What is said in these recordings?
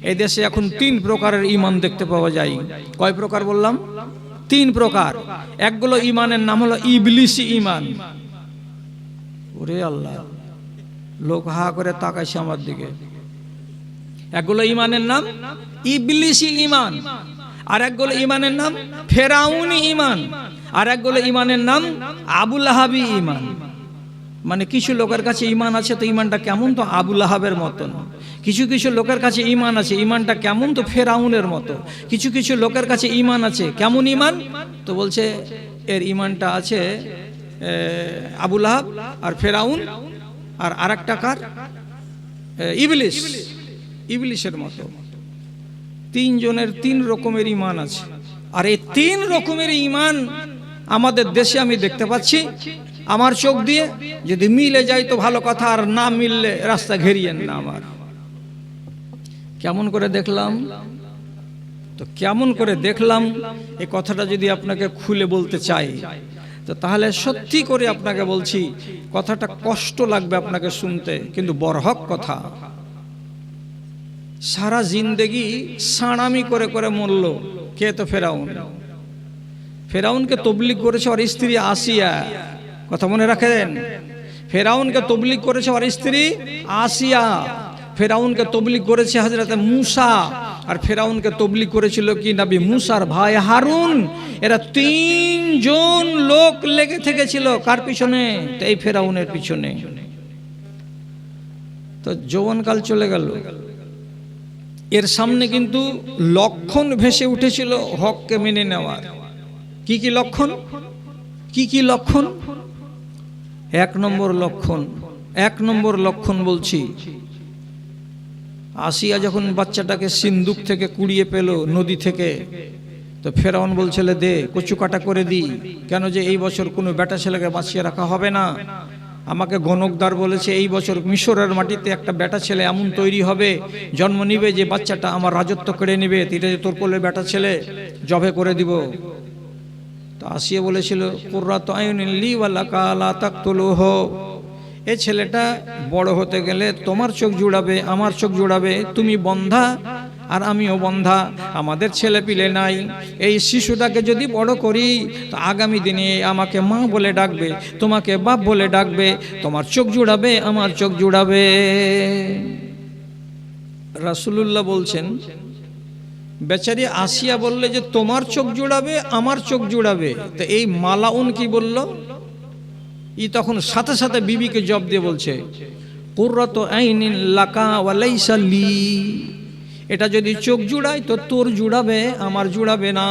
এই দেশে এখন 3 প্রকারের ঈমান দেখতে পাওয়া যায়। কয় প্রকার বললাম? 3 প্রকার। একগুলো ঈমানের নাম হলো ইবলিসি ঈমান। ওরে আল্লাহ, লোক হা করে তাকাইছে আমার দিকে। একগুলো ঈমানের নাম ইবলিসি ঈমান, আর একগুলো ঈমানের নাম ফেরাউনি ঈমান, আর একগুলো ঈমানের নাম আবু লাহাবি ঈমান। মানে কিছু লোকের কাছে ঈমান আছে তো ঈমানটা কেমন, তো আবু লাহাবের মতন। কিছু কিছু লোকের কাছে ঈমান আছে, ঈমানটা কেমন, তো ফেরাউনের মতো। কিছু কিছু লোকের কাছে ঈমান আছে, কেমন ঈমান, তো বলছে এর ঈমানটা আছে আবু লাহাব আর ফেরাউন আর আরেকটা কার, ইবলিস, ইবলিসের মতো। 3 জনের 3 রকমের ঈমান আছে। আর এই 3 রকমের ঈমান আমাদের দেশে আমি দেখতে পাচ্ছি আমার চোখ দিয়ে। যদি মিলে যায় তো ভালো কথা, আর না মিললে রাস্তা ঘেরিয়েন না। আমার কেমন করে দেখলাম, তো কেমন করে দেখলাম এই কথাটা যদি আপনাকে খুলে বলতে চাই, তো তাহলে সত্যি করে আপনাকে বলছি, কথাটা কষ্ট লাগবে আপনাকে শুনতে, কিন্তু বরহক কথা। সারা জিন্দেগি সাঁড়ামি করে করে মরল কে, তো ফেরাউন। ফেরাউনকে তবলিগ করেছে ওর স্ত্রী আসিয়া, কথা মনে রাখেন। ফেরাউনকে তবলিগ করেছে ওর স্ত্রী আসিয়া। ফেরাউনকে তবলিগ করেছে হযরত মূসা, আর ফেরাউনকে তবলিগ করেছিল কি নবী মূসার ভাই হারুন। এরা 3 জন লোক লেগে থেকেছিল কার পিছনে, তো এই ফেরাউনের পিছনে। তো যৌবনকাল চলে গেল, এর সামনে কিন্তু লক্ষণ ভেসে উঠেছিল হককে মেনে নেওয়ার। কি কি লক্ষণ, কি কি লক্ষণ? 1 নম্বর লক্ষণ, 1 নম্বর লক্ষণ বলছি, আসিয়া যখন বাচ্চাটাকে সিন্দুক থেকে কুড়িয়ে পেল নদী থেকে, তো ফেরাউন বলছিল দে কচু কাটা করে দি, কেন যে এই বছর কোনো বেটা ছেলেকে বাঁচিয়ে রাখা হবে না। আমাকে গণকদার বলেছে এই বছর মিশরের মাটিতে একটা বেটা ছেলে এমন তৈরি হবে, জন্ম নিবে, যে বাচ্চাটা আমার রাজত্ব কেড়ে নেবে, এটা যে তোর কোলে বেটা ছেলে, জবে করে দিব। তো আসিয়া বলেছিল কুররাতু আয়ুনিন লি ওয়া লাকা লা তাকতুলুহু, এই ছেলেটা বড় হতে গেলে তোমার চোখ জুড়াবে, আমার চোখ জুড়াবে, তুমি বন্ধা আর আমিও বন্ধা, আমাদের ছেলে পিলে নাই। এই শিশুটাকে যদি বড় করি তো আগামী দিনে আমাকে মা বলে ডাকবে, তোমাকে বাপ বলে ডাকবে, তোমার চোখ জুড়াবে, আমার চোখ জুড়াবে। রাসূলুল্লাহ বলছেন, বেচারি আসিয়া বললে যে তোমার চোখ জুড়াবে, আমার চোখ জুড়াবে, তো এই মালাউন কি বলল? ই তখন সাথে সাথে বিবিকে জবাব দিয়ে বলছে কুররাতু আইনিন লাকা ওয়া লাইসা লি, এটা যদি চোখ জুড়ায় তো তোর জুড়াবে, আমার জুড়াবে না।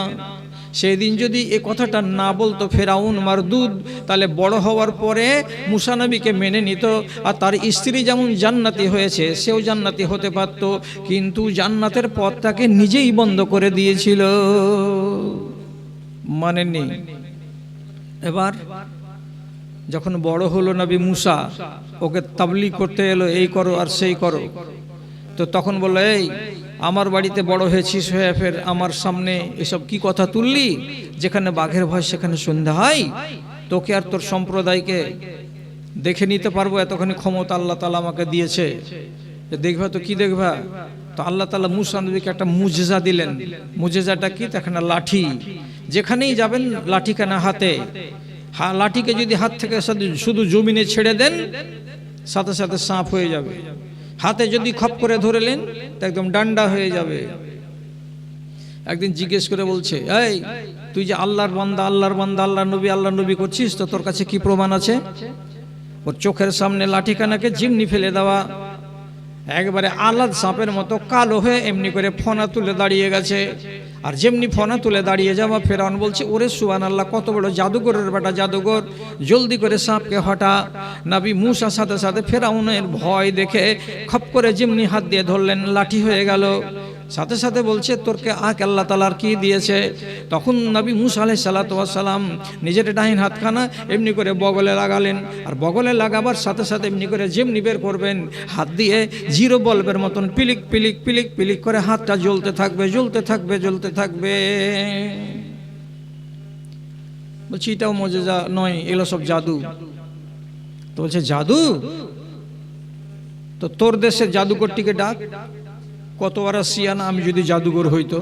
সেই দিন যদি এ কথাটা না বলতো ফেরাউন মারদুদ, তাহলে বড় হওয়ার পরে মুসা নবীকে মেনে নিত, আর তার স্ত্রী যেমন জান্নাতি হয়েছে সেও জান্নাতি হতে পারত, কিন্তু জান্নাতের পথটাকে নিজেই বন্ধ করে দিয়েছিল, মানেননি। এবার যখন বড় হলো নবী মুসা, ওকে তাবলীগ করতে এলো, এই করো আর সেই করো, তো তখন বললো এই আমার বাড়িতে বড় হয়েছিস, হয়ে ফের আমার সামনে এসব কি কথা তুললি, যেখানে বাঘের ভয় সেখানে সন্ধ্যা হয়, তোকে আর তোর সম্প্রদায়কে দেখে নিতে পারবো এতখানি ক্ষমতা আল্লাহ তাআলা আমাকে দিয়েছে, দেখবা তো কি দেখবা। তো আল্লাহ তাআলা মুসা নবীকে একটা মুজেজা দিলেন। মুজেজাটা কি? এখানে লাঠি, যেখানেই যাবেন লাঠিখানা হাতে, লাঠিকে যদি হাত থেকে শুধু জমিনে ছেড়ে দেন সাথে সাথে সাপ হয়ে যাবে, হাতে যদি খপ করে ধরেলেন তো একদম ডান্ডা হয়ে যাবে। একদিন জিজ্ঞেস করে বলছে, এই তুই যে আল্লাহর বান্দা, আল্লাহর বান্দা, আল্লাহর নবী, আল্লাহর নবী করছিস, তো তোর কাছে কি প্রমাণ আছে? ওর চোখের সামনে লাঠিখানাকে জিমনি ফেলে দেওয়া, একবারে আলাদ সাপের মতো কালো হয়ে এমনি করে ফনা তুলে দাঁড়িয়ে গেছে। আর যেমনি ফনা তুলে দাঁড়িয়ে যাওয়া, ফেরাউন বলছে ওরে সুবহানাল্লাহ, কত বড় জাদুঘরের বেটা জাদুঘর, জলদি করে সাপকে হটা। নবী মুসা সাথে সাথে ফেরাউনের ভয় দেখে খপ করে যেমনি হাত দিয়ে ধরলেন, লাঠি হয়ে গেল। সাথে সাথে বলছে তোরকে আক আল্লাহ তাআলার কি দিয়েছে? তখন নবী মুসা আলাইহিস সালাতু ওয়াস সালাম নিজের ডাইন হাতখানা এমনি করে বগলে লাগালেন, আর বগলে লাগাবার সাথে সাথে এমনি করে যেমনি বের করবেন হাত দিয়ে জিরো বলবের মতন পিলিক পিলিক পিলিক পিলিক করে হাতটা জ্বলতে থাকবে, জ্বলতে থাকবে, জ্বলতে থাকবে। বলছি এটাও মুজিজা নয়, এগুলো সব জাদু। তো বলছে জাদু? তো তোর দেশের জাদুকরটিকে ডাক। কত বড় সিয়ানা আমি যদি জাদুঘর হইতো।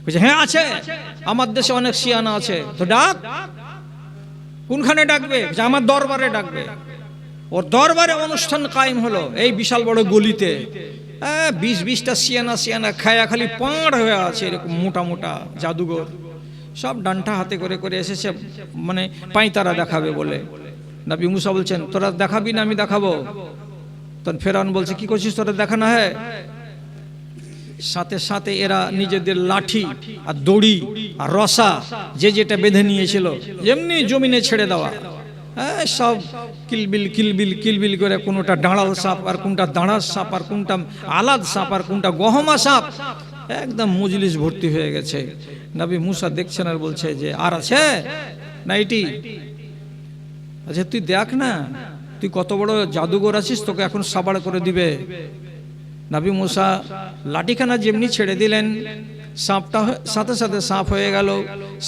বলছে হ্যাঁ আছে, আমার দেশে অনেক সিয়ানা আছে, তো ডাক। কোনখানে ডাকবে? আমার দরবারে ডাকবে। ওর দরবারে অনুষ্ঠান কায়েম হলো এই বিশাল বড় গলিতে। 20-20টা সিয়ানা খায়া খালি পাড় হয়ে আছে, এরকম মোটা মোটা জাদুঘর। সব ডান্টা হাতে করে করে এসেছে, মানে পাঁইতারা দেখাবে বলে। নবী মুসা বলছেন তোরা দেখাবি না আমি দেখাবো? তখন ফেরাউন বলছে কি করছিস তোরা, দেখা না হয়। সাথে সাথে এরা নিজেদের লাঠি আর দড়ি আর রসা যে যেটা বেঁধে নিয়েছিল যেমনি জমিনে ছেড়ে দেওয়া। সব কিলবিল কিলবিল কিলবিল করে, কোনটা ডাঁড়াল সাপ আর কোনটা দাঁড়ার সাপ আর কোনটা আলাদ সাপ আর কোনটা গহমা সাপ, একদম মজলিস ভর্তি হয়ে গেছে। নবী মুসা দেখছেন আর বলছে যে আর আছে না এটি? আচ্ছা তুই দেখ না, তুই কত বড় জাদুঘর আছিস, তোকে এখন সাবাড় করে দিবে। নবী মুসা লাঠিখানা যেমনি ছেড়ে দিলেন, সাপটা সাথে সাথে সাপ হয়ে গেল।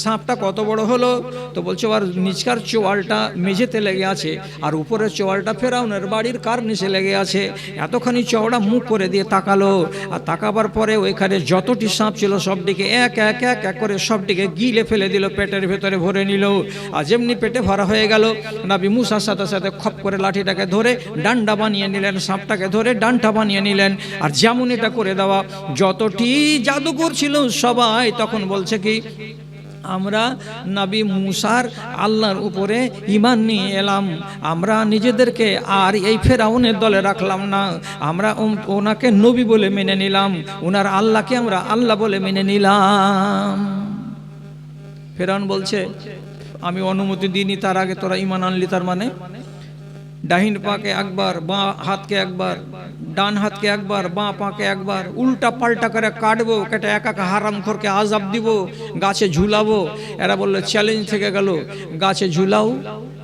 সাপটা কত বড় হলো? তো বলছে আর নিচকার চোয়ালটা মেঝেতে লেগে আছে আর উপরের চোয়ালটা ফেরাউনের বাড়ির কার্নিশে লেগে আছে। এতখানি চওড়া মুখ করে দিয়ে তাকালো, আর তাকাবার পরে ওইখানে যতটি সাপ ছিল সবটিকে এক এক এক এক করে সবটিকে গিলে ফেলে দিল, পেটের ভেতরে ভরে নিল। আর যেমনি পেটে ভরা হয়ে গেল, নবী মুসার সাথে সাথে খপ করে লাঠিটাকে ধরে ডান্ডা বানিয়ে নিলেন, সাপটাকে ধরে ডান্ডা বানিয়ে নিলেন। আর যেমন এটা করে দেওয়া, যতটি জাদুঘর ছিল সবাই তখন বলছে কি আমরা নবী মুসার আল্লাহর উপরে ঈমান নিয়ে এলাম, আমরা নিজেদেরকে আর এই ফেরাউনের দলে রাখলাম না, আমরা ওনাকে নবী বলে মেনে নিলাম, ওনার আল্লাহকে আমরা আল্লাহ বলে মেনে নিলাম। ফেরাউন বলছে আমি অনুমতি দিইনি, তার আগে তোরা ঈমান আনলি, তার মানে ডাহিন পাকে একবার, বাঁ হাতকে একবার, ডান হাতকে একবার, বাঁ পাকে একবার, উল্টা পাল্টা করে কাটবো, কেটে একা হারামখোরকে আযাব দিব, গাছে ঝুলাবো। এরা বললো চ্যালেঞ্জ থেকে গেল, গাছে ঝুলাও,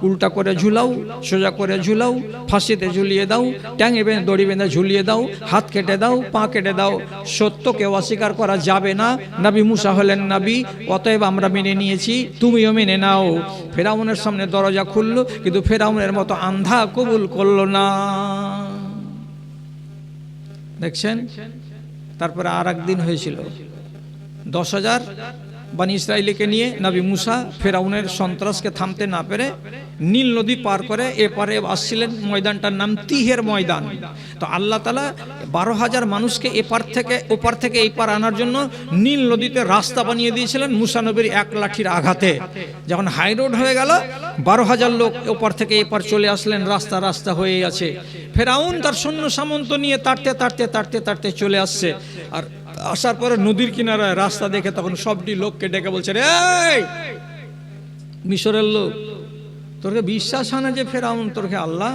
উল্টা করে ঝুলাও, সোজা করে ঝুলাও, ফাঁসিতে ঝুলিয়ে দাও, ট্যাঙে বেঁধে দড়ি বেঁধে ঝুলিয়ে দাও, হাত কেটে দাও, পা কেটে দাও, সত্যকে অস্বীকার করা যাবে না। নবী মুসা হলেন নবী, অতএব আমরা মেনে নিয়েছি, তুমিও মেনে নাও। ফেরাউনের সামনে দরজা খুললো, কিন্তু ফেরাউনের মতো আন্ধা কবুল করলো না। দেখছেন? তারপরে আর একদিন হয়েছিল, 10,000 বানি ইসরাইলকে নিয়ে নবী মুসা ফেরাউনের সন্ত্রাসকে থামতে না পেরে নীল নদী পার করে এপারে আসছিলেন। ময়দানটার নাম তিহের ময়দান। তো আল্লাহ তাআলা 12,000 মানুষকে এপার থেকে ওপার থেকে এই পার আনার জন্য নীল নদীতে রাস্তা বানিয়ে দিয়েছিলেন মুসা নবীর এক লাঠির আঘাতে। যখন হাই রোড হয়ে গেল, 12,000 লোক ওপার থেকে এপার চলে আসলেন, রাস্তা রাস্তা হয়ে আছে। ফেরাউন তার সৈন্য সামন্ত নিয়ে তাড়তে তাড়তে তাড়তে তাড়তে চলে আসছে। আর আসার পরে নদীর কিনারায় রাস্তা দেখে তখন সবটি লোককে ডেকে বলছে, রে মিশরের লোক, তোরকে বিশ্বাস হয় না যে ফেরাউন তোরকে আল্লাহ?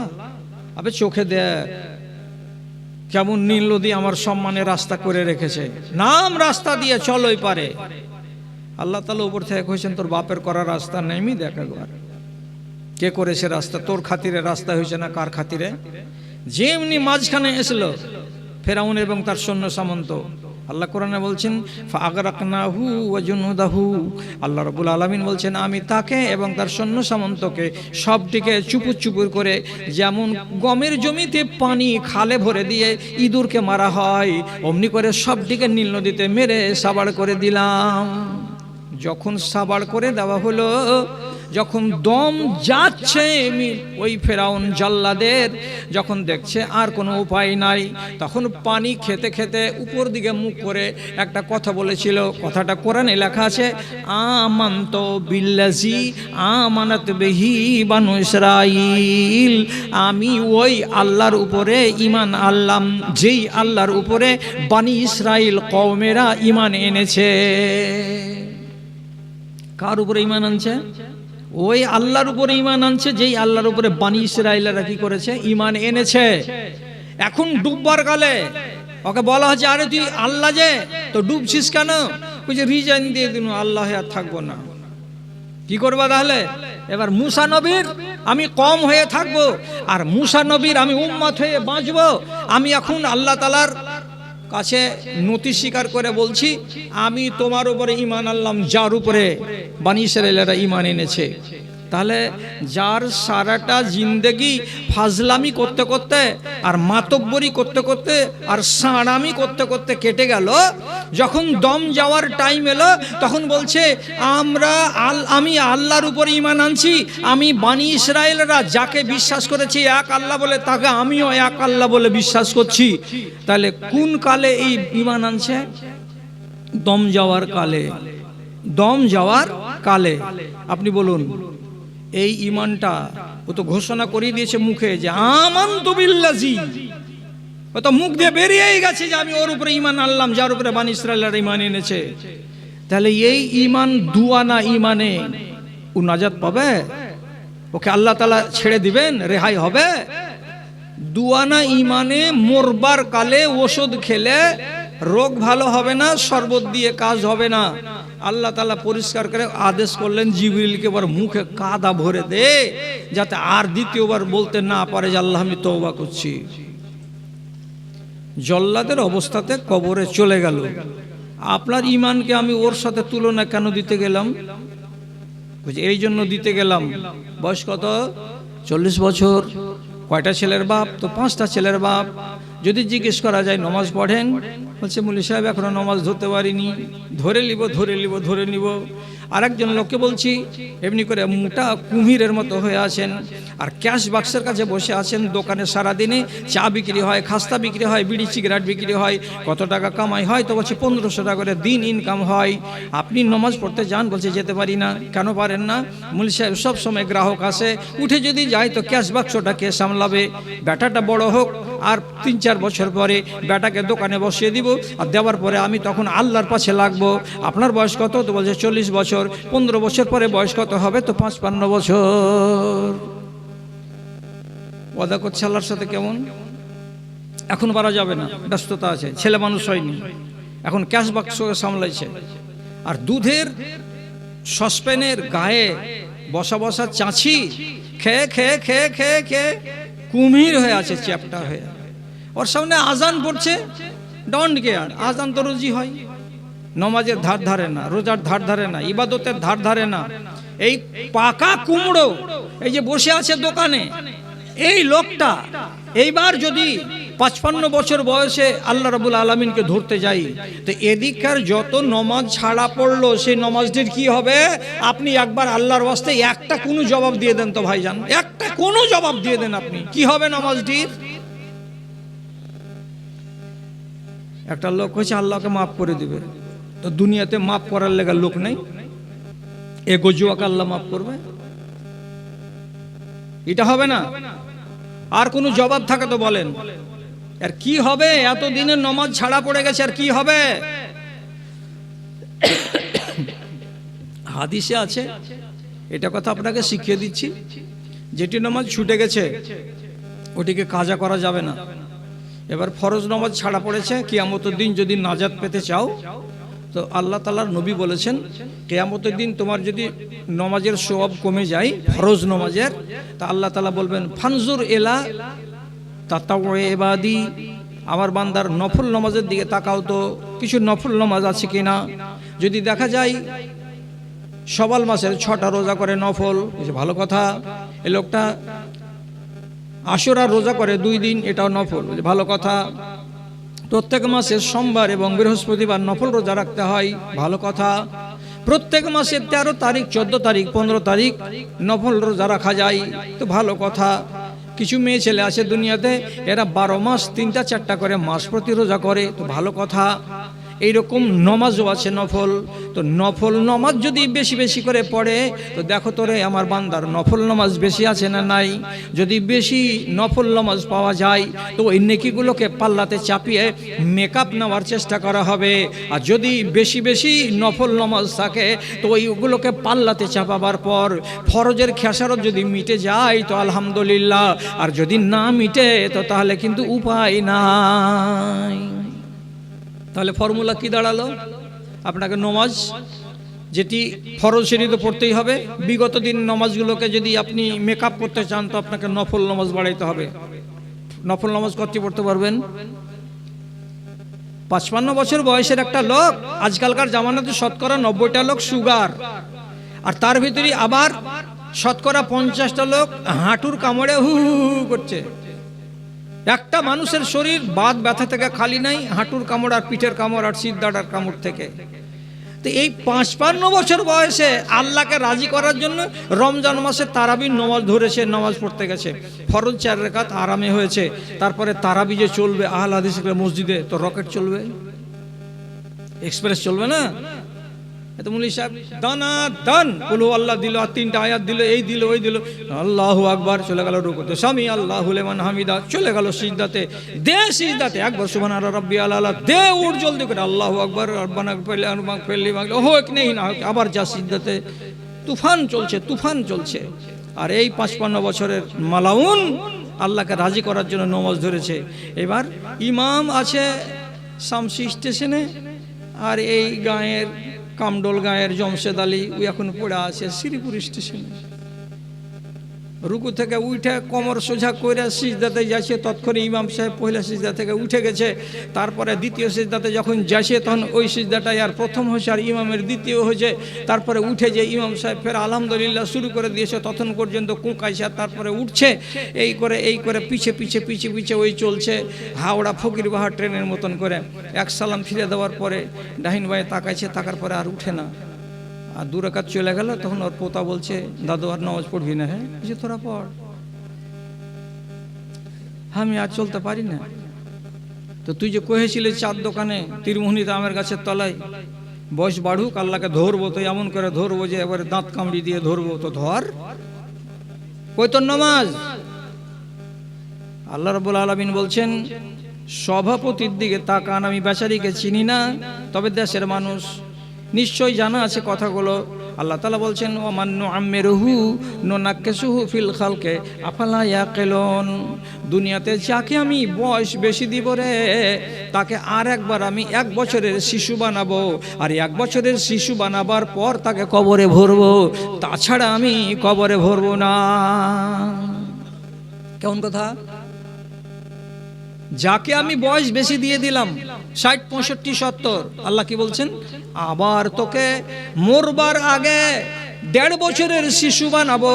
আবে চোখে দেখ কেমন নীল নদী আমার সম্মানে রাস্তা করে রেখেছে, নাম রাস্তা দিয়ে চল ওই পারে। আল্লাহ তাআলা উপর থেকে কইছেন তোর বাপের করা রাস্তা নেমই দেখ একবার কে করেছে রাস্তা, তোর খাতিরে রাস্তা হয়েছে না কার খাতিরে। যেমনি মাঝখানে এসলো ফেরাউন এবং তার সৈন্য সামন্ত, আল্লাহ কোরআনে বলছেন ফাগরাকনাহু ওয়া জুনুদাহু, আল্লাহ রাব্বুল আলামিন বলছেন আমি তাকে এবং তার সৈন্য সামন্তকে সবটিকে চুপুর চুপুর করে, যেমন গমের জমিতে পানি খালে ভরে দিয়ে ইঁদুরকে মারা হয় অমনি করে সবটিকে নীল নদীতে মেরে সাবাড় করে দিলাম। যখন সাবাড় করে দেওয়া হলো, যখন দম যাচ্ছে ওই ফেরাউন জাল্লাদের, যখন দেখছে আর কোনো উপায় নাই, তখন পানি খেতে খেতে উপর দিকে মুখ করে একটা কথা বলেছিল। কথাটা কোরআনে লেখা আছে, আমান্ত বিল্লাজি আমানাত বিহি বানু ইসরাইল, আমি ওই আল্লাহর উপরে ঈমান আনলাম যেই আল্লাহর উপরে বানি ইসরাইল কওমেরা ঈমান এনেছে। কার উপরে ঈমান আনছে? ওই আল্লাহর উপরে ঈমান আনছে যেই আল্লাহর উপরে বানি ইসরাইলরা কি করেছে? ঈমান এনেছে। এখন ডুববার কালে ওকে বলা হচ্ছে আরে তুই আল্লাহ যে, তো ডুবছিস কেন? কইছে রিজাইন দিয়ে দিন, আল্লাহ আর থাকবো না। কি করবা তাহলে? এবার মুসা নবীর আমি কম হয়ে থাকবো আর মুসা নবীর আমি উম্মত হয়ে বাঁচবো। আমি এখন আল্লাহ তাআলার কাছে নতি স্বীকার করে বলছি, আমি তোমার উপরে ঈমান আনলাম যার উপরে বানি ইসরাইলরা ঈমান এনেছে। তাহলে যার সারাটা জিন্দেগি ফাজলামি করতে করতে আর মাতব্বরি করতে করতে আর সাঁড়ামি করতে করতে কেটে গেল, যখন দম যাওয়ার টাইম এলো তখন বলছে আমি আল্লাহর উপর ঈমান আনছি, আমি বানি ইসরায়েলরা যাকে বিশ্বাস করেছি এক আল্লাহ বলে তাকে আমিও এক আল্লাহ বলে বিশ্বাস করছি। তাহলে কোন কালে এই ঈমান আনছে? দম যাওয়ার কালে। দম যাওয়ার কালে। আপনি বলুন, এই ঈমানটা ও তো ঘোষণা করিয়ে দিয়েছে মুখে যে আমানতু বিল্লাহি, ও তো মুখ দিয়ে বেরিয়েই গেছে যে আমি ওর উপরে ঈমান আনলাম যার উপরে বানি ইসরায়েলরা ঈমান এনেছে। তাহলে এই ঈমান দুয়ানা ঈমানে ও নাজাত পাবে? ওকে আল্লাহ তাআলা ছেড়ে দিবেন, রেহাই হবে? দুয়ানা ঈমানে মরবার কালে ওষুধ খেলে রোগ ভালো হবে না, শরবত দিয়ে কাজ হবে না। আল্লাহ তাআলা পরিষ্কার করে আদেশ করলেন জিবরিলকে এবার মুখে কাদা ভরে দে, যাতে আর দ্বিতীয়বার বলতে না পারে যে আল্লাহ আমি তওবা করছি। জল্লাদের অবস্থাতে কবরে চলে গেল। আপনার ঈমানকে আমি ওর সাথে তুলনা কেন দিতে গেলাম? এই জন্য দিতে গেলাম, বয়স কত? 40 বছর। কয়টা ছেলের বাপ? তো 5টা ছেলের বাপ। যদি জিজ্ঞেস করা যায় নমাজ পড়েন, বলছে মৌলভী সাহেব এখনো নমাজ ধরতে পারিনি, ধরে নিব। আরেকজন লোককে বলছি এমনি করে মোটা কুমিরের মতো হয়ে আছেন আর ক্যাশ বাক্সের কাছে বসে আছেন, দোকানে সারাদিনে চা বিক্রি হয়, খাস্তা বিক্রি হয়, বিড়ি সিগারেট বিক্রি হয়, কত টাকা কামাই হয়? তো বলছে 1500 টাকা করে দিন ইনকাম হয়। আপনি নমাজ পড়তে যান, বলছে যেতে পারি না। কেন পারেন না? মৌলভী সাহেব সব সময় গ্রাহক আসে, উঠে যদি যায় তো ক্যাশ বাক্সটা কে সামলাবে? বেটাটা বড় হোক আর 3-4 বছর পরে বেটাকে দোকানে বসিয়ে দিব, আর দেওয়ার পরে আমি তখন আল্লাহর পাশে লাগবো। আপনার বয়স কত? তো বলছে 40 বছর। 15 বছর পরে বয়স কত হবে? তো 55 বছর। ওয়াদা করছে আল্লাহর সাথে কেমন? এখন পারা যাবে না, ব্যস্ততা আছে, ছেলে মানুষ হয়নি, এখন ক্যাশ বাক্স সামলাইছে। আর দুধের সসপ্যানের গায়ে বসা বসা চাঁছি খেয়ে খেয়ে খেয়ে খেয়ে খেয়ে কুমির হয়ে আছে, চ্যাপ্টা হয়ে। ওর সামনে আজান পড়ছে, ডন্ট কেয়ার। আজান তো রোজই হয়, নমাজের ধার ধারে না, রোজার ধার ধারে না, ইবাদতের ধার ধারে না। এই পাকা কুমড়ো এই যে বসে আছে দোকানে, এই লোকটা এইবার যদি 55 বছর বয়সে আল্লাহ রাব্বুল আলামিনকে ধরতে যাই, তো এদিককার যত নমাজ ছাড়া পড়লো সেই নমাজটির কি হবে? আপনি একবার আল্লাহর ওয়াস্তে একটা কোনো জবাব দিয়ে দেন তো ভাইজান, একটা কোনো জবাব দিয়ে দেন আপনি, কি হবে নমাজটির? একটা লোক হচ্ছে আল্লাহকে মাফ করে দিবে, তো দুনিয়াতে মাফ করার লেগা লোক নেই, এ গজুয়াকে আল্লাহ মাফ করবে? এটা হবে না। আর কোনো জবাব থাকে তো বলেন, আর কি হবে? এত দিনের নমাজ ছাড়া পড়ে গেছে, আর কি হবে? হাদিসে আছে, এটা কথা আপনাকে শিখিয়ে দিচ্ছি, যেটি নামাজ ছুটে গেছে ওটিকে কাজা করা যাবে না। এবার ফরজ নামাজ ছাড়া পড়েছে, কিয়ামতের দিন যদি নাজাত পেতে চাও তো আল্লাহ তাআলার নবী বলেছেন কিয়ামতের দিন তোমার যদি নামাজের সওয়াব কমে যায় ফরজ নামাজের, তা আল্লাহ তাআলা বলবেন ফানজুর ইলা তাতাওয়ু ইবাদি, আমার বান্দার নফল নামাজের দিকে তাকাও তো কিছু নফল নামাজ আছে কিনা। যদি দেখা যায় শাওয়াল মাসের 6টা রোজা করে নফল, ভালো কথা। এই লোকটা আশুরা রোজা করে 2 দিন, এটাও নফল, ভালো কথা। প্রত্যেক মাসে সোমবার এবং বৃহস্পতিবার নফল রোজা রাখতে হয়, ভালো কথা। প্রত্যেক মাসে 13 তারিখ, 14 তারিখ, 15 তারিখ নফল রোজা রাখা যায়, তো ভালো কথা। কিছু মেয়ে ছেলে আছে দুনিয়াতে, এরা 12 মাস 3টা 4টা করে মাস প্রতি রোজা করে, তো ভালো কথা। এইরকম নমাজও আছে নফল, তো নফল নমাজ যদি বেশি বেশি করে পড়ে তো দেখো তোরে আমার বান্দার নফল নমাজ বেশি আছে না নাই। যদি বেশি নফল নমাজ পাওয়া যায় তো ওই নেকিগুলোকে পাল্লাতে চাপিয়ে মেকআপ নেওয়ার চেষ্টা করা হবে, আর যদি বেশি বেশি নফল নমাজ থাকে তো ওইগুলোকে পাল্লাতে চাপাবার পর ফরজের খেসারত যদি মিটে যায় তো আলহামদুলিল্লাহ, আর যদি না মিটে তো তাহলে কিন্তু উপায় নাই। তাহলে ফর্মুলা কি দাঁড়ালো? আপনাকে নমাজ যেটি ফরজ সেটি তো পড়তেই হবে, বিগত দিন নমাজগুলোকে যদি আপনি মেকআপ করতে চান তো আপনাকে নফল নমাজ বাড়াইতে হবে। নফল নমাজ কতটি পড়তে পারবেন? 55 বছর বয়সের একটা লোক, আজকালকার জামানাতে শতকরা 90টা লোক সুগার, আর তার ভিতরে আবার শতকরা 50টা লোক হাঁটুর কামড়ে হু হু হু করছে। একটা মানুষের শরীর বাত ব্যথা থেকে খালি নাই, হাঁটুর কামড় আর পিঠের কামড় আর সিদ্ধাটার কামড় থেকে। তো এই 55 বছর বয়সে আল্লাহকে রাজি করার জন্য রমজান মাসে তারাবির নামাজ ধরেছে, নামাজ পড়তে গেছে। ফরজ 4 রাকাত আরামে হয়েছে, তারপরে তারাবি যে চলবে আহলে হাদিসের মসজিদে, তো রকেট চলবে, এক্সপ্রেস চলবে না। এত মুলি সাহেব দানা দান কুলু আল্লাহ দিল, আর 3টা আয়াত দিল, এই দিল ওই দিল, আল্লাহু আকবার, চলে গেল রুকুতে, সামি আল্লাহু লিমান হামিদা, চলে গেল সিজদাতে, দে সিজদাতে একবার সুবহান রাব্বিয়াল আলা, দে উঠ জলদি করে আল্লাহু আকবার, রব্বানা ফিরলি মাগলি হোক নেই না হোক, আবার যা সিজদাতে। তুফান চলছে, তুফান চলছে। আর এই 55 বছরের মালাউন আল্লাহকে রাজি করার জন্য নামাজ ধরেছে। এবার ইমাম আছে শামসি স্টেশনে, আর এই গায়ের কামডোল গায়ের জমশেদ আলী ওই এখন পড়ে আছে শ্রীপুর স্টেশনে। রুকু থেকে উঠে কোমর সোজা করে সিজদাতে যাচ্ছে, তৎক্ষণে ইমাম সাহেব পয়লা সিজদা থেকে উঠে গেছে। তারপরে দ্বিতীয় সিজদাতে যখন যাচ্ছে তখন ওই সিজদাটাই আর প্রথম হয়েছে আর ইমামের দ্বিতীয় হয়েছে। তারপরে উঠে যে ইমাম সাহেব ফের আলহামদুলিল্লাহ শুরু করে দিয়েছে, তখন পর্যন্ত কুঁকাইছে, আর তারপরে উঠছে। এই করে পিছে পিছে পিছে পিছে ওই চলছে হাওড়া ফকিরবাহার ট্রেনের মতন করে। এক সালাম ফিরে দেওয়ার পরে ডাহিন ভাই তাকাইছে, তাকার পরে আর উঠে না। আর 2 রাকাত চলে গেল, তখন ওর পোতা বলছে, দাদু আর নামাজ পড়বি না? হ্যাঁ, যে তোরা পড়, আমি আর চলতে পারি না। তো তুই যে কহেছিলি 4 দোকানে তীরমোহনীতে আমের গাছের তলায়, বয়স বাড়ুক আল্লাহকে ধরবো, তো এমন করে ধরবো যে এবারে দাঁত কামড়ি দিয়ে ধরবো, তো ধর, কই তোর নামাজ? আল্লাহ রাব্বুল আলামিন বলছেন, সভাপতির দিকে তাকান, আমি বেচারিকে চিনি না, তবে দেশের মানুষ নিশ্চয়ই জানা আছে কথাগুলো। আল্লাহ তাআলা বলছেন, ওয়ামান নুআম্মিরুহু নুনাক্কিসুহু ফিল খালকে আফালা ইয়াকিলুন, দুনিয়াতে যাকে আমি বয়স বেশি দিব রে, তাকে আর একবার আমি 1 বছরের শিশু বানাবো, আর 1 বছরের শিশু বানাবার পর তাকে কবরে ভরবো, তাছাড়া আমি কবরে ভরবো না। কেমন কথা? যাকে আমি বয়স বেশি দিয়ে দিলাম 60, 65, 70, আল্লাহ কি বলছেন, আবার তোকে মরবার আগে 1.5 বছরের শিশু বানাবো,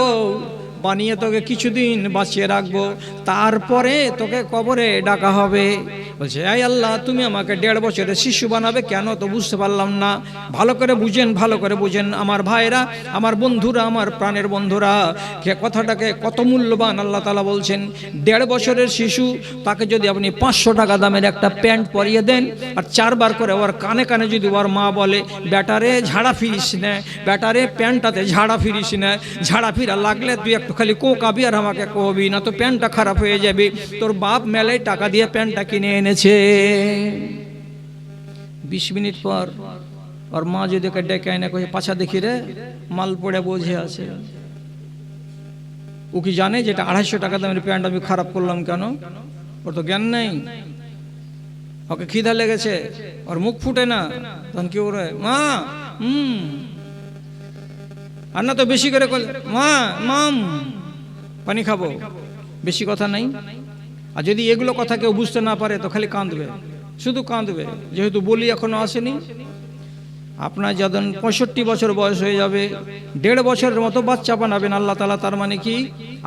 বানিয়ে তোকে কিছুদিন বাঁচিয়ে রাখবো, তারপরে তোকে কবরে ডাকা হবে। বলছে, এই আল্লাহ, তুমি আমাকে 1.5 বছরের শিশু বানাবে কেন? তো বুঝতে পারলাম না। ভালো করে বুঝেন, ভালো করে বুঝেন আমার ভাইরা, আমার বন্ধুরা, আমার প্রাণের বন্ধুরা, কে কথাটাকে কত মূল্যবান আল্লাহ তাআলা বলছেন। 1.5 বছরের শিশু, তাকে যদি আপনি 500 টাকা দামের একটা প্যান্ট পরিয়ে দেন, আর 4 বার করে ওর কানে কানে যদি ওর মা বলে, ব্যাটারে ঝাড়া ফিরিস না, ব্যাটারে প্যান্টটাতে ঝাড়া ফিরিস না, ঝাড়া ফিরা লাগলে তুই একটু খালি কোকাবি আর আমাকে কবি না, তো প্যান্টটা খারাপ হয়ে যাবে। তোর বাপ মেলায় টাকা দিয়ে প্যান্টটা কিনে এনেছে। 20 মিনিট পর ওর মা যদি ওকে ডেকে এনে কয়ে, পাছা দেখি রে, মাল পড়ে বোঝে আছে। ও কি জানে যেটা 250 টাকা দামের প্যান্ট আমি খারাপ করলাম কেন? ওর তো জ্ঞান নেই। ওকে খিদা লেগেছে, ওর মুখ ফুটে না, তখন কি ওরে, মা আর না তো বেশি করে মা মাম পানি খাবো, বেশি কথা নাই। আর যদি এগুলো কথা কেউ বুঝতে না পারে তো খালি কাঁদবে, শুধু কাঁদবে, যেহেতু বলি এখনো আসেনি। আপনার যখন 65 বছর বয়স হয়ে যাবে, 1.5 বছরের মতো বাচ্চা বানাবেন আল্লাহ তাআলা, তার মানে কি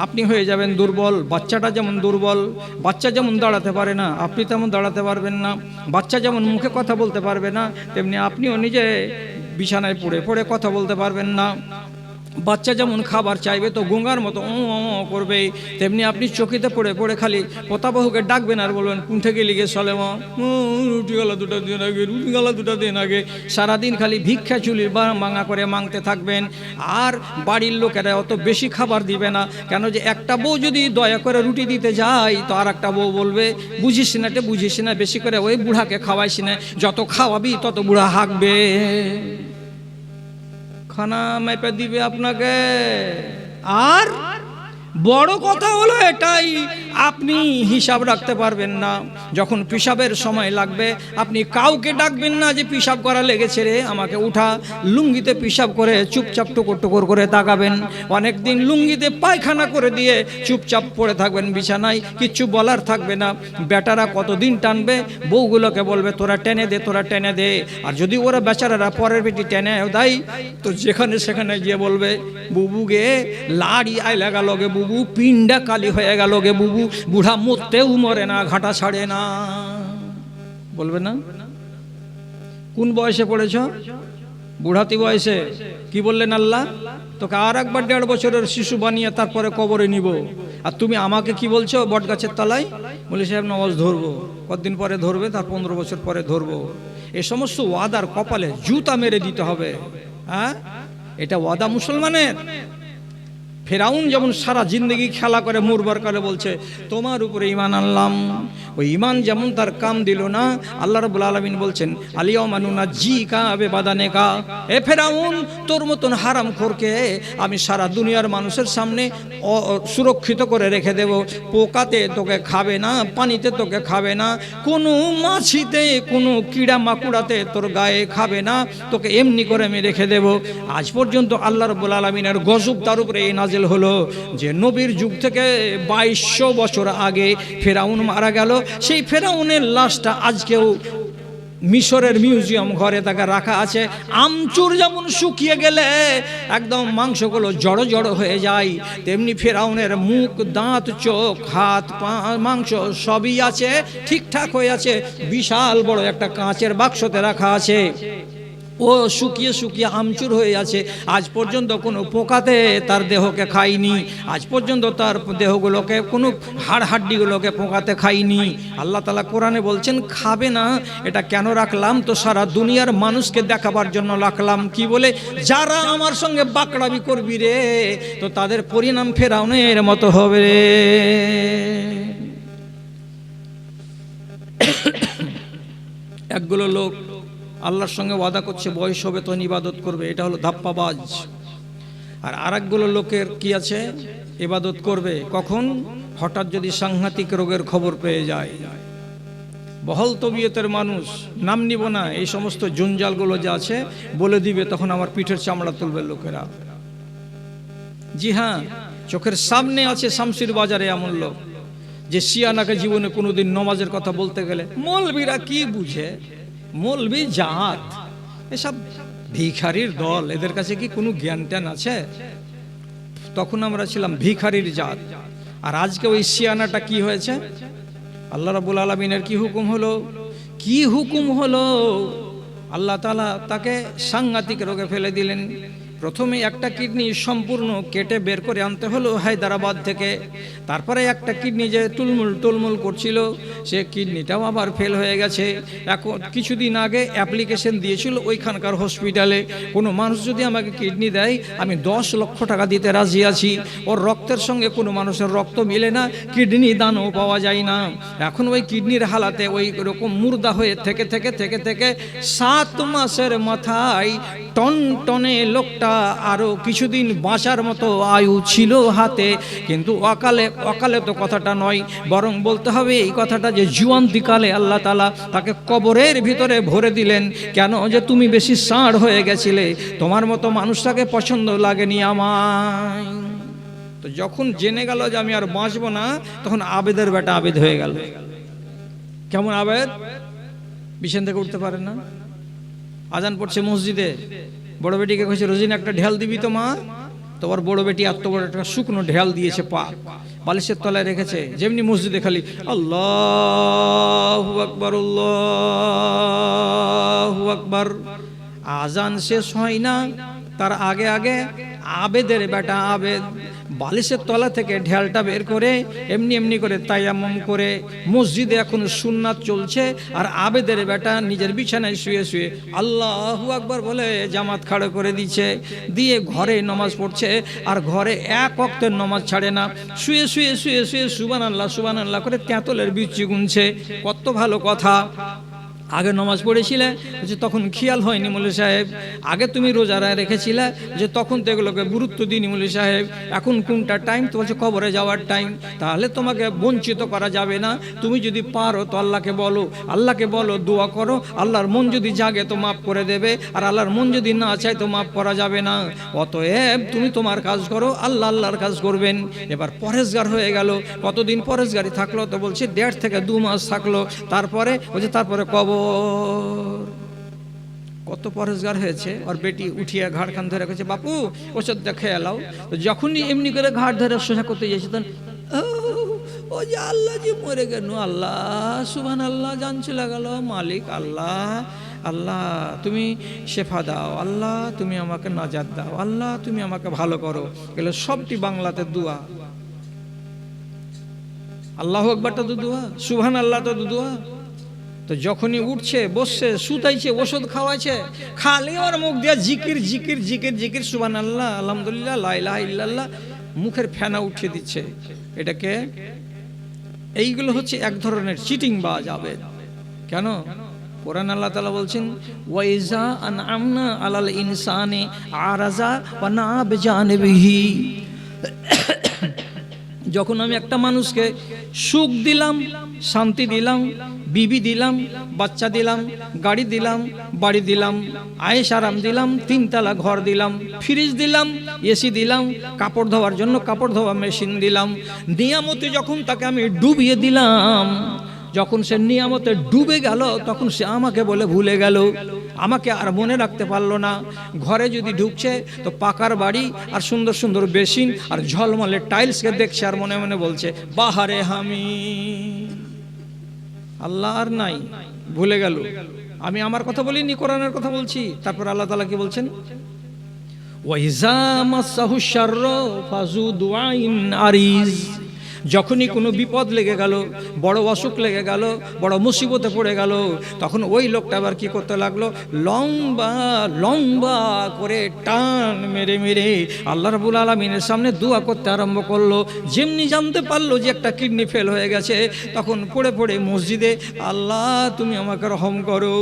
আপনি হয়ে যাবেন দুর্বল। বাচ্চাটা যেমন দুর্বল, বাচ্চা যেমন দাঁড়াতে পারে না, আপনি তেমন দাঁড়াতে পারবেন না। বাচ্চা যেমন মুখে কথা বলতে পারবে না, তেমনি আপনিও নিজে বিছানায় পড়ে পড়ে কথা বলতে পারবেন না। বাচ্চা যেমন খাবার চাইবে তো গঙ্গার মতো করবে, তেমনি আপনি চকিতে পড়ে পড়ে খালি পোতাবাহুকে ডাকবেন আর বলবেন, কোনঠে গেলি গে সলে মা, রুটি গালা 2টা দিন আগে, রুটি গালা 2টা দিন আগে। সারাদিন খালি ভিক্ষা চুলির ভাঙা করে মাংতে থাকবেন। আর বাড়ির লোকেরা অত বেশি খাবার দিবে না, কেন যে একটা বউ যদি দয়া করে রুটি দিতে যায়, তো আর একটা বউ বলবে, বুঝিস না তে বুঝিস না, বেশি করে ওই বুড়াকে খাওয়াইস না, যত খাওয়াবি তত বুড়া হাঁকবে, খানা মেপে দিবে আপনাকে। আর বড় কথা হলো এটাই, আপনি হিসাব রাখতে পারবেন না। যখন পেশাবের সময় লাগবে আপনি কাউকে ডাকবেন না যে পেশাব করা লেগেছে রে আমাকে উঠা। লুঙ্গিতে পেশাব করে চুপচাপ টুকুর টুকুর করে তাকাবেন। অনেকদিন লুঙ্গিতে পায়খানা করে দিয়ে চুপচাপ পড়ে থাকবেন বিছানায়, কিচ্ছু বলার থাকবে না। বেটারা কতদিন টানবে, বউগুলোকে বলবে তোরা টেনে দে, তোরা টেনে দে। আর যদি ওরা বেচারারা পরের বেটি টেনে দেয় তো যেখানে সেখানে গিয়ে বলবে বুবু গে লাড়ি আই লাগা লগে বুবু, পিন্ডা কালি হয়ে গেল গে বুবু, বুড়া মরতেও মরে না, ঘাটা ছাড়ে না। বলবে না? কোন বয়সে পড়েছ? বুড়াতি বয়সে। কি বললেন আল্লাহ? তোকে আর একবার 1.5 বছরের শিশু বানিয়ে তারপরে কবরে নিব। আর তুমি আমাকে কি বলছো বট গাছের তলায়? বলি সাহেব নামাজ ধরবো। কতদিন পরে ধরবে? তার 15 বছর পরে ধরবো। এই সমস্ত ওয়াদার কপালে জুতা মেরে দিতে হবে। হ্যাঁ, এটা ওয়াদা মুসলমানের। ফেরাউন যেমন সারা জিন্দগি খেলা করে মরবার কালে বলছে তোমার উপরে ঈমান আনলাম, ওই ঈমান যেমন তার কাম দিল না। আল্লাহ রাব্বুল আলামিন বলছেন আলিয়াউমা নুনাজ্জিকা বিবাদানিকা, এ ফেরাউন তোর মতন হারামখোরকে আমি সারা দুনিয়ার মানুষের সামনে সুরক্ষিত করে রেখে দেব। পোকাতে তোকে খাবে না, পানিতে তোকে খাবে না, কোনো মাছিতে কোনো কীড়া মাকুড়াতে তোর গায়ে খাবে না, তোকে এমনি করে আমি রেখে দেব। আজ পর্যন্ত আল্লাহ রাব্বুল আলামিনের গজব তার উপরে এই নাজিল হলো যে নবীর যুগ থেকে 2200 বছর আগে ফেরাউন মারা গেল। সেই ফেরাউনের লাশটা আজকেও মিশরের মিউজিয়াম ঘরে তাকে রাখা আছে। আমচুর যেমন শুকিয়ে গেলে একদম মাংসগুলো জড়ো জড়ো হয়ে যায়, তেমনি ফেরাউনের মুখ, দাঁত, চোখ, হাত, পা, মাংস সবই আছে, ঠিকঠাক হয়ে আছে। বিশাল বড় একটা কাঁচের বাক্সতে রাখা আছে। ও শুকিয়ে শুকিয়ে আমচুর হয়ে আছে। আজ পর্যন্ত কোনো পোকাতে তার দেহকে খায়নি, আজ পর্যন্ত তার দেহগুলোকে কোনো হাড় হাড্ডিগুলোকে পোকাতে খায়নি। আল্লাহ তাআলা কোরআনে বলছেন খাবে না। এটা কেন রাখলাম? তো সারা দুনিয়ার মানুষকে দেখাবার জন্য রাখলাম। কি বলে? যারা আমার সঙ্গে বাকড়ামি করবি রে তো তাদের পরিণাম ফেরাউনের মতো হবে রে। একগুলো লোক আল্লাহর সঙ্গে ওয়াদা করছে বয়স হবে তো ইবাদত করবে, এটা হলো ধাপ্পাবাজ। আর আরেকগুলো লোকের কি আছে? ইবাদত করবে কখন? হঠাৎ যদি সাংঘাতিক রোগের খবর পেয়ে যায়। বহল তবিয়তের মানুষ, নাম নিব না, এই সমস্ত জঞ্জালগুলো যে আছে বলে দিবে, তখন আমার পিঠের চামড়া তুলবে লোকেরা। জি হ্যাঁ, চোখের সামনে আছে শামসির বাজারে এমন লোক যে শিয়ানাকে জীবনে কোনোদিন নমাজের কথা বলতে গেলে মৌলবীরা কি বুঝে, মৌলবী জাত, এসব ভিখারির দল, এদের কাছে কি কোনো জ্ঞান ট্যান আছে? তখন আমরা ছিলাম ভিখারির জাত। আর আজকে ওই শিয়ানাটা কি হয়েছে? আল্লাহ রাব্বুল আলামিনের কি হুকুম হলো? কি হুকুম হলো? আল্লাহ তাআলা তাকে সাংঘাতিক রোগে ফেলে দিলেন। প্রথমে একটা কিডনি সম্পূর্ণ কেটে বের করে আনতে হলো হায়দ্রাবাদ থেকে। তারপরে একটা কিডনি যে টুলমুল করছিল, সে কিডনিটাও আবার ফেল হয়ে গেছে। এখন কিছুদিন আগে অ্যাপ্লিকেশন দিয়েছিল ওইখানকার হসপিটালে, কোনো মানুষ যদি আমাকে কিডনি দেয় আমি 10 লক্ষ টাকা দিতে রাজি আছি। ওর রক্তের সঙ্গে কোনো মানুষের রক্ত মিলে না, কিডনি দানও পাওয়া যায় না। এখন ওই কিডনির হালাতে ওই রকম মুর্দা হয়ে থেকে থেকে থেকে থেকে 7 মাসের মাথায় টনটনে লোকটা আরো কিছুদিন বাঁচার মতো আয়ু ছিল হাতে। কিন্তু অকালে তো কথাটা নয়, বরং বলতে হবে এই কথাটা যে জুয়ান্তিকালে আল্লাহ তাআলা তাকে কবরের ভিতরে ভরে দিলেন। কেন? যে তুমি বেশি ষাঁড় হয়ে গেছিলে, তোমার মতো মানুষটাকে পছন্দ লাগেনি আমায়। তো যখন জেনে গেল যে আমি আর বাঁচবো না, তখন আবেদের বেটা আবেদ হয়ে গেল। কেমন আবেদ? বিছানা থেকে উঠতে পারে না। আজান পড়ছে মসজিদে, বড় বেটিকে কইছে রোজিনা একটা ঢেল দিবি তো মা। তোমার বড় বেটি এত বড় একটা শুকনো ঢেল দিয়েছে, পাক বালিশের তলায় রেখেছে। যেমনি মসজিদে খালি আল্লাহু আকবার আল্লাহু আকবার, আজান শেষ হয় না তার আগে আগে আবেদের বেটা আবেদ বালিশের তলা থেকে ঢেলটা বের করে এমনি এমনি করে তায়াম্মুম করে, মসজিদে এখন সুন্নাত চলছে, আর আবেদের বেটা নিজের বিছানায় শুয়ে শুয়ে আল্লাহু আকবার বলে জামাত খাড়ো করে দিচ্ছে, দিয়ে ঘরে নামাজ পড়ছে। আর ঘরে এক ওয়াক্তের নামাজ ছাড়ে না, শুয়ে শুয়ে শুয়ে শুয়ে সুবহানাল্লাহ সুবহানাল্লাহ করে তেঁতুলের বিচি গুনছে। কত ভালো কথা। আগে নামাজ পড়েছিলে যে তখন খেয়াল হয়নি মৌলভী সাহেব, আগে তুমি রোজা রেখেছিলে যে তখন তো এগুলোকে গুরুত্ব দিইনি মৌলভী সাহেব, এখন কোনটা টাইম তো বলছে কবরে যাওয়ার টাইম, তাহলে তোমাকে বঞ্চিত করা যাবে না। তুমি যদি পারো তো আল্লাহকে বলো দোয়া করো, আল্লাহর মন যদি জাগে তো মাফ করে দেবে, আর আল্লাহর মন যদি না চায় তো মাফ করা যাবে না। অতএব তুমি তোমার কাজ করো, আল্লাহর কাজ করবেন। এবার পরেশগার হয়ে গেল, কতদিন পরেশগারি থাকলো তো বলছে 1.5 থেকে 2 মাস থাকলো, তারপরে বলছে তারপরে কবর। কত পরেশগার হয়েছে, আর বেটি উঠিয়ে ঘাড় খান ধরে গেছে, বাপু ওষুধটা খেয়ে এলাও। তো যখনই এমনি করে ঘাড় ধরে সোজা করতে যাচ্ছে তখন ও যে আল্লাহ যে মরে গেল, আল্লাহ সুবহানাল্লাহ, জান চলে গেল, মালিক আল্লাহ, আল্লাহ তুমি শেফা দাও, আল্লাহ তুমি আমাকে নাজাত দাও, আল্লাহ তুমি আমাকে ভালো করো। এগুলো সবটি বাংলাতে দোয়া। আল্লাহু আকবারটা তো দোয়া, সুবহানাল্লাহ তো দোয়া। তো যখনই উঠছে বসছে সুতাইছে ওষুধ খাওয়াইছে, খালি ওর মুখ দিয়ে জিকির জিকির জিকির জিকির, সুবহানাল্লাহ আলহামদুলিল্লাহ লা ইলাহা ইল্লাল্লাহ, মুখের ফেনা উঠিয়ে দিচ্ছে। এটাকে এইগুলো হচ্ছে এক ধরনের চিটিং বাজ আবেদ। কেন? কোরআন আল্লাহ তাআলা বলছেন ওয়াইজা আনআমনা আলাল ইনসানি আরাজা ওয়া না বিজানিবিহি, যখন আমি একটা মানুষকে সুখ দিলাম, শান্তি দিলাম, বিবি দিলাম, বাচ্চা দিলাম, গাড়ি দিলাম, বাড়ি দিলাম, আয়েশ আরাম দিলাম, 3 তলা ঘর দিলাম, ফ্রিজ দিলাম, এসি দিলাম, কাপড় ধোয়ার জন্য কাপড় ধোয়া মেশিন দিলাম, নিয়ামতে যখন তাকে আমি ডুবিয়ে দিলাম, যখন সে নিয়ামতে ডুবে গেল তখন সে আমাকে বলে ভুলে গেল, আমাকে আর মনে রাখতে পারলো না। ঘরে যদি ঢুকছে তো পাকার বাড়ি আর সুন্দর সুন্দর বেসিন আর ঝলমলে টাইলসকে দেখছে আর মনে মনে বলছে বাহারে হামি, আল্লাহ আর নাই, ভুলে গেল। আমি আমার কথা বলিনি, কোরআনের কথা বলছি। তারপর আল্লাহ তাআলা কি বলছেন? ওয়াইজা মাসাহু শাররু ফাযু দুআইন আরিজ, যখনই কোনো বিপদ লেগে গেল, বড় অসুখ লেগে গেল, বড় মুসিবতে পড়ে গেল, তখন ওই লোকটা আবার কি করতে লাগলো? লম্বা লম্বা করে টান মেরে মেরে আল্লাহ রাব্বুল আলামিনের সামনে দোয়া করতে আরম্ভ করলো। যেমনি জানতে পারলো যে একটা কিডনি ফেল হয়ে গেছে, তখন পড়ে পড়ে মসজিদে আল্লাহ তুমি আমাকে রহম করো,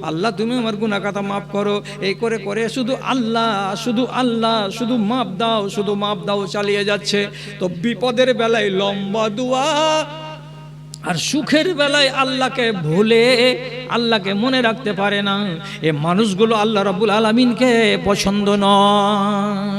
আল্লাহ তুমি আমার গুনাহ খাতা মাফ করো, এই করে করে শুধু আল্লাহ শুধু আল্লাহ, শুধু মাফ দাও শুধু মাফ দাও চালিয়ে যাচ্ছে। তো বিপদের বেলায় লম্বা দোয়া, আর সুখের বেলায় আল্লাহকে ভুলে আল্লাহকে মনে রাখতে পারে না। এ মানুষগুলো আল্লাহ রাব্বুল আলামিনকে পছন্দ নয়।